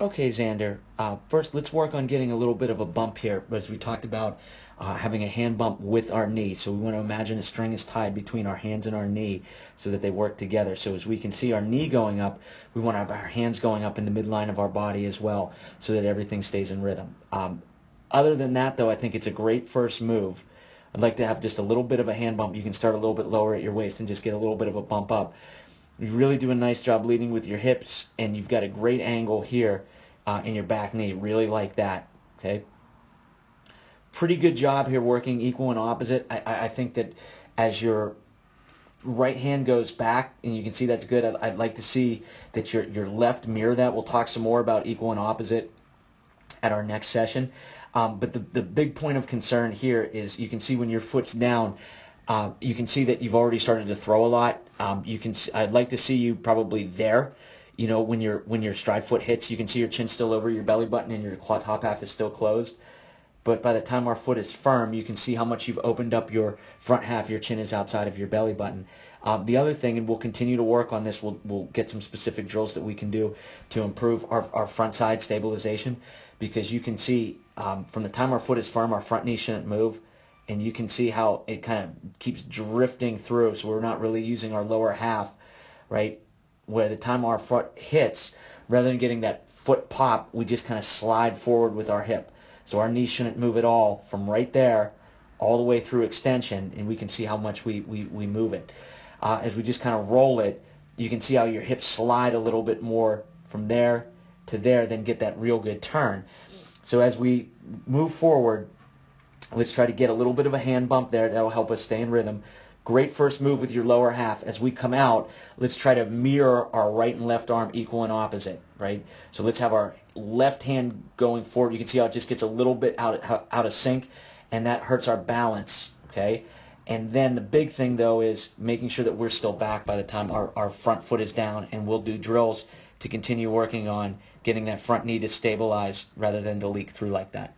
Okay, Xander. First, let's work on getting a little bit of a bump here, as we talked about having a hand bump with our knee. So we want to imagine a string is tied between our hands and our knee so that they work together. So as we can see our knee going up, we want to have our hands going up in the midline of our body as well so that everything stays in rhythm. Other than that, though, I think it's a great first move. I'd like to have just a little bit of a hand bump. You can start a little bit lower at your waist and just get a little bit of a bump up. You really do a nice job leading with your hips, and you've got a great angle here in your back knee. Really like that. Okay. Pretty good job here working equal and opposite. I think that as your right hand goes back, and you can see that's good, I'd like to see that your left mirror that. We'll talk some more about equal and opposite at our next session. But the big point of concern here is you can see when your foot's down, you can see that you've already started to throw a lot. I'd like to see you probably there. You know, when your stride foot hits, you can see your chin still over your belly button and your top half is still closed. But by the time our foot is firm, you can see how much you've opened up your front half. Your chin is outside of your belly button. The other thing, and we'll continue to work on this, we'll get some specific drills that we can do to improve our front side stabilization, because you can see from the time our foot is firm, our front knee shouldn't move, and you can see how it kind of keeps drifting through, so we're not really using our lower half, right? Where the time our foot hits, rather than getting that foot pop, we just kind of slide forward with our hip. So our knee shouldn't move at all from right there all the way through extension, and we can see how much we move it. As we just kind of roll it, you can see how your hips slide a little bit more from there to there, then get that real good turn. So as we move forward, let's try to get a little bit of a hand bump there. That'll help us stay in rhythm. Great first move with your lower half. As we come out, let's try to mirror our right and left arm equal and opposite, right? So let's have our left hand going forward. You can see how it just gets a little bit out of sync, and that hurts our balance, okay? And then the big thing, though, is making sure that we're still back by the time our front foot is down, and we'll do drills to continue working on getting that front knee to stabilize rather than to leak through like that.